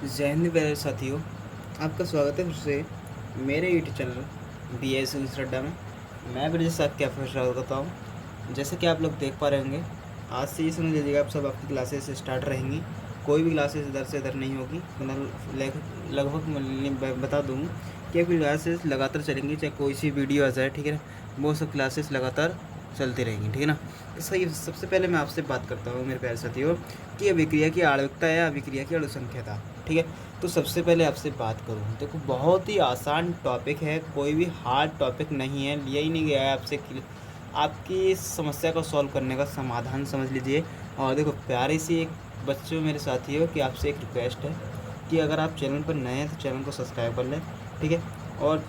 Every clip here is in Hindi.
जय हिंद प्यारे साथियों, आपका स्वागत है फिर से मेरे यूट्यूब चैनल बी एस रड्डा में। मैं ब्रजेश साहब की आपका स्वागत करता हूँ। जैसे कि आप लोग देख पा रहे होंगे, आज से ये समझ लीजिएगा आप सब आपकी क्लासेस स्टार्ट रहेंगी। कोई भी क्लासेस इधर से इधर नहीं होगी। लगभग मैं बता दूँ कि आपकी क्लासेस लगातार चलेंगी, चाहे कोई सी वीडियो आ जाए, ठीक है ना। वो सब क्लासेस लगातार चलती रहेंगी, ठीक है ना। तो सही, सबसे पहले मैं आपसे बात करता हूँ मेरे प्यारे साथियों कि अभिक्रिया की आणविकता या अभिक्रिया की अणुसंख्यता, ठीक है। तो सबसे पहले आपसे बात करूँ, देखो बहुत ही आसान टॉपिक है, कोई भी हार्ड टॉपिक नहीं है, लिया ही नहीं गया है आपसे आपकी इस समस्या को सॉल्व करने का समाधान समझ लीजिए। और देखो प्यारी सी एक बच्चों मेरे साथियों कि आपसे एक रिक्वेस्ट है कि अगर आप चैनल पर नए हैं तो चैनल को सब्सक्राइब कर लें, ठीक है। और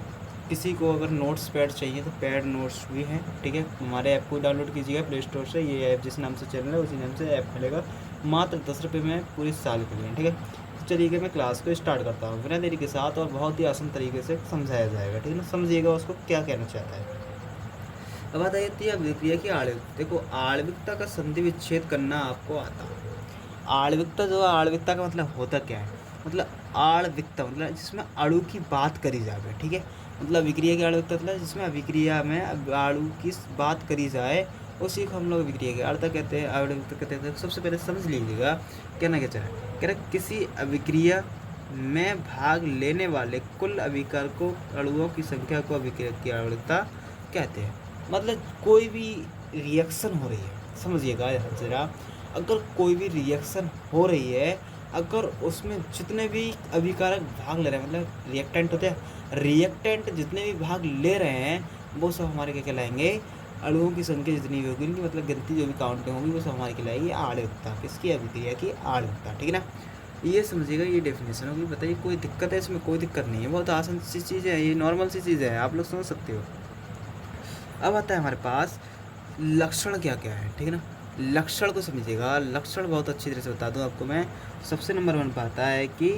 किसी को अगर नोट्स पैड चाहिए तो पैड नोट्स भी हैं, ठीक है। हमारे ऐप को डाउनलोड कीजिएगा प्ले स्टोर से। ये ऐप जिस नाम से चैनल है उसी नाम से ऐप मिलेगा, मात्र 10 रुपये में पूरे साल के लिए, ठीक है। तो चलिए कि मैं क्लास को स्टार्ट करता हूँ बिना देरी के साथ, और बहुत ही आसान तरीके से समझाया जाएगा, ठीक है ना। समझिएगा उसको क्या कहना चाहता है। अब बात आई थी अभिक्रिया की आणविकता। देखो आणविकता का संधि विच्छेद करना आपको आता है। आणविकता जो है, आणविकता का मतलब होता क्या है, मतलब आणविकता मतलब जिसमें अणु की बात करी जाए, ठीक है। मतलब अभिक्रिया की आणविकता मतलब जिसमें अभिक्रिया में अणु की बात करी जाए, उसी को हम लोग अभिक्रिया की आणविकता कहते हैं, आणविकता कहते हैं। तो सबसे पहले समझ लीजिएगा कहना क्या चाह रहा है। कह रहा किसी अभिक्रिया में भाग लेने वाले कुल अभिकारकों अणुओं की संख्या को अभिक्रिया की आणविकता कहते हैं। मतलब कोई भी रिएक्शन हो रही है, समझिएगा ज़रा, अगर कोई भी रिएक्शन हो रही है, अगर उसमें जितने भी अभिकारक भाग ले रहे हैं, मतलब रिएक्टेंट होते हैं, रिएक्टेंट जितने भी भाग ले रहे हैं वो सब हमारे क्या कहलाएंगे, अणुओं की संख्या जितनी भी होगी उनकी मतलब गिनती जो भी काउंटिंग होगी वो सब हमारी कहलाएगी आणविकता। किसकी? अभिक्रिया की आणविकता, ठीक है ना। ये समझिएगा, ये डेफिनेशन होगी। बताइए कोई दिक्कत है इसमें? कोई दिक्कत नहीं है, बहुत आसान सी चीज़ है, ये नॉर्मल सी चीज़ है, आप लोग समझ सकते हो। अब आता है हमारे पास लक्षण क्या क्या है, ठीक है ना। लक्षण को समझिएगा, लक्षण बहुत अच्छी तरह से बता दूं आपको मैं। सबसे नंबर 1 पर आता है कि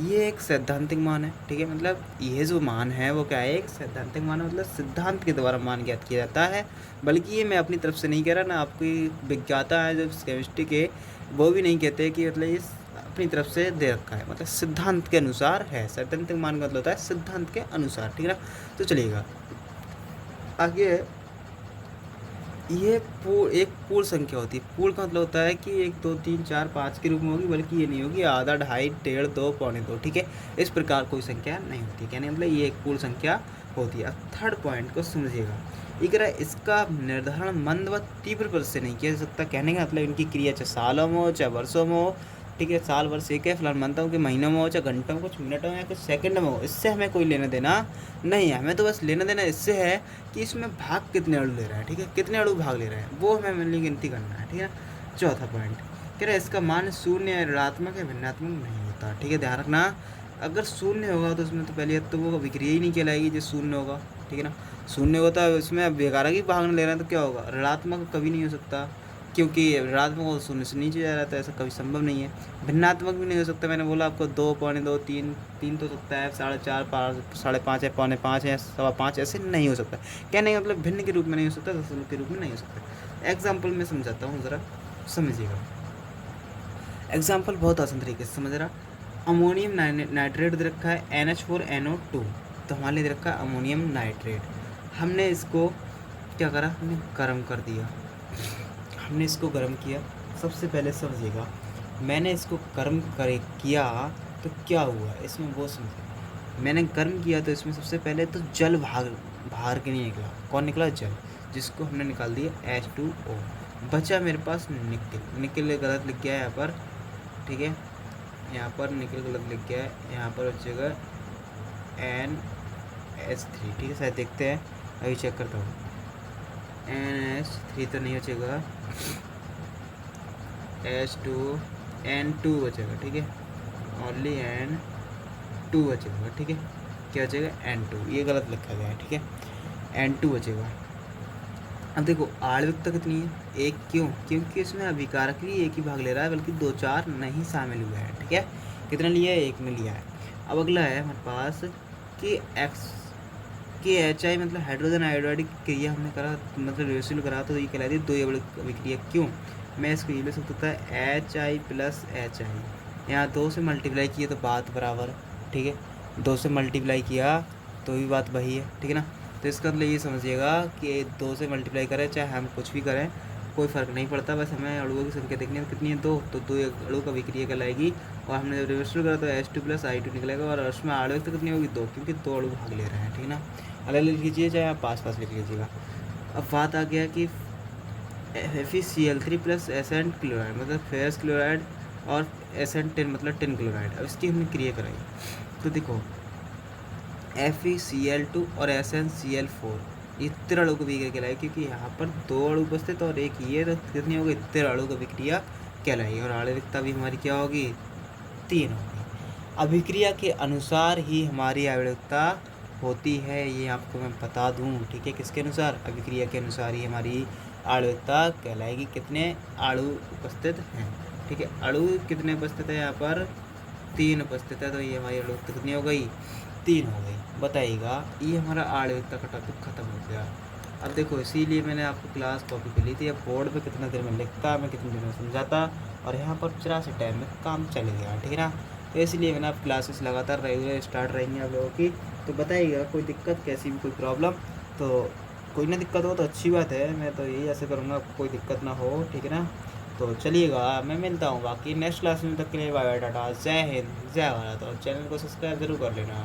ये एक सैद्धांतिक मान है, ठीक है। मतलब ये जो मान है वो क्या है, एक सैद्धांतिक मान है, मतलब सिद्धांत के द्वारा मान ज्ञात किया जाता है। बल्कि ये मैं अपनी तरफ से नहीं कह रहा ना, आपकी विज्ञाता है जो केमिस्ट्री के, वो भी नहीं कहते कि मतलब ये अपनी तरफ से दे रखा है, मतलब सिद्धांत के अनुसार है। सैद्धांतिक मान का मतलब होता है सिद्धांत के अनुसार, ठीक है ना। तो चलिएगा आगे। ये एक पूर्ण संख्या होती है। पूर्ण का मतलब होता है कि 1 2 3 4 5 के रूप में होगी, बल्कि ये नहीं होगी आधा, ढाई, डेढ़, 2, पौने 2, ठीक है। इस प्रकार कोई संख्या नहीं होती, कहने मतलब ये एक पूर्ण संख्या होती है। अब थर्ड पॉइंट को समझिएगा, इसका निर्धारण मंद व तीव्र पद से नहीं किया जा सकता। कहने का मतलब इनकी क्रिया चाहे सालों में हो चाहे वर्षों में हो, ठीक है। साल वर्ष एक है, फिलहाल मानता हूँ कि महीनों में हो चाहे घंटों में, कुछ मिनटों में या कुछ सेकंड में हो, इससे हमें कोई लेना देना नहीं है। हमें तो बस लेना देना इससे है कि इसमें भाग कितने अणु ले रहा है, ठीक है, कितने अणु भाग ले रहे हैं वो हमें मिलनी गिनती करना है, ठीक है। चौथा पॉइंट कह रहा है इसका मान शून्य या ऋणात्मक या भिन्नात्मक नहीं होता, ठीक है, ध्यान रखना। अगर शून्य होगा तो उसमें तो पहले तो वो अभिक्रिया ही नहीं कहलाएगी जो शून्य होगा, ठीक है ना। शून्य होता है उसमें अब बेकार ही भाग ले रहे हैं तो क्या होगा, ऋणात्मक कभी नहीं हो सकता, क्योंकि ऋणात्मक और शून्य से नीचे जा रहा था, ऐसा कभी संभव नहीं है। भिन्नात्मक भी नहीं हो सकता, मैंने बोला आपको 2, पौने 2, 3, 3 तो सकता है, 4.5, 5, 5.5 है, पौने 5 है, 5.25, ऐसे नहीं हो सकता। कहने का मतलब भिन्न के रूप में नहीं हो सकता, दशमलव के रूप में नहीं हो सकता। एग्जाम्पल में समझाता हूँ, ज़रा समझिएगा। एग्जाम्पल बहुत आसान तरीके से समझ रहा। अमोनियम नाइट्रेट दे रखा है NH4NO2, तो हमारे लिए दे रखा है अमोनियम नाइट्रेट। हमने इसको क्या करा, हमने गर्म कर दिया, हमने इसको गर्म किया। सबसे पहले समझिएगा, मैंने इसको गर्म करे किया तो क्या हुआ इसमें वो समझिए। मैंने गर्म किया तो इसमें सबसे पहले तो जल बाहर के नहीं निकला। कौन निकला? जल, जिसको हमने निकाल दिया H2O। बचा मेरे पास निकल। निकल गलत लिख गया है यहाँ पर, ठीक है, यहाँ पर निकल गलत लिख गया है, यहाँ पर बचेगा NH3, ठीक है। शायद देखते हैं, अभी चेक करता हूँ। NH3 तो नहीं बचेगा, N2 बचेगा, ठीक है, ओनली N2 बचेगा, ठीक है। क्या बचेगा? N2, ये गलत लिखा गया है, ठीक है, N2 बचेगा। अब देखो आणविकता कितनी है? 1, क्यों? क्योंकि इसमें अभिकारक भी एक ही भाग ले रहा है, बल्कि 2 4 नहीं शामिल हुए हैं, ठीक है। कितना लिया है? 1 में लिया है। अब अगला है हमारे पास कि HI मतलब हाइड्रोजन आयोडाइड क्रिया हमने करा, मतलब रिएक्शन करा, तो ये कहलाती है 2 अभिक्रिया। क्यों? मैं इसको ये ले सकता था HI + HI, यहाँ 2 से मल्टीप्लाई किए तो बात बराबर है, ठीक है। 2 से मल्टीप्लाई किया तो भी बात वही है, ठीक है ना। तो इसका मतलब ये समझिएगा कि 2 से मल्टीप्लाई करें चाहे हम कुछ भी करें कोई फ़र्क नहीं पड़ता, बस हमें अणुओं की संख्या देखनी है कितनी है, 2, तो 2 एक अणु का अभिक्रिया कहलाएगी। और हमने जब रिवर्सल करा तो H2 प्लस I2 निकलेगा और उसमें आणविकता कितनी होगी 2, क्योंकि 2 अणु भाग ले रहे हैं, ठीक है ना। अलग लिख लीजिए चाहे आप पास पास लिख लीजिएगा। अब बात आ गया कि FeCl3 प्लस एसएन क्लोराइड मतलब फेरस क्लोराइड और SN10 मतलब टिन क्लोराइड। अब इसकी हमने क्रिया कराई तो देखो FeCl2 और SnCl4 ये तीन अणु को अभिक्रिया कहलाई, क्योंकि यहाँ पर 2 अणु उपस्थित और एक ये, तो कितनी होगी 3 अणु को अभिक्रिया कहलाई। और आणविकता भी हमारी क्या होगी 3 होगी। अभिक्रिया के अनुसार ही हमारी आणविकता होती है, ये आपको मैं बता दूं, ठीक है। किसके अनुसार? अभिक्रिया के अनुसार ही हमारी आणविकता कहलाएगी। कितने अणु उपस्थित हैं, ठीक है। अणु कितने उपस्थित है यहाँ पर 3 उपस्थित है, तो ये हमारी आणविकता कितनी हो गई 3 हो गई। बताइएगा ये हमारा आणविकता का टॉपिक खत्म हो गया। अब देखो इसीलिए मैंने आपको क्लास कॉपी पे ली थी। अब बोर्ड पे कितना देर में लिखता, मैं कितनी देर में समझाता, और यहाँ पर 84 टाइम में काम चल गया, ठीक है ना। तो इसलिए मैंने आप क्लासेस लगातार रेगुलर स्टार्ट रहेंगी आप लोगों की। तो बताइएगा कोई दिक्कत, कैसी भी कोई प्रॉब्लम, तो कोई ना दिक्कत हो तो अच्छी बात है, मैं तो यही ऐसे करूँगा कोई दिक्कत ना हो, ठीक है ना। तो चलिएगा मैं मिलता हूँ बाकी नेक्स्ट क्लास में, तक के लिए बाय बाय टाटा, जय हिंद जय भारत, और चैनल को सब्सक्राइब ज़रूर कर लेना।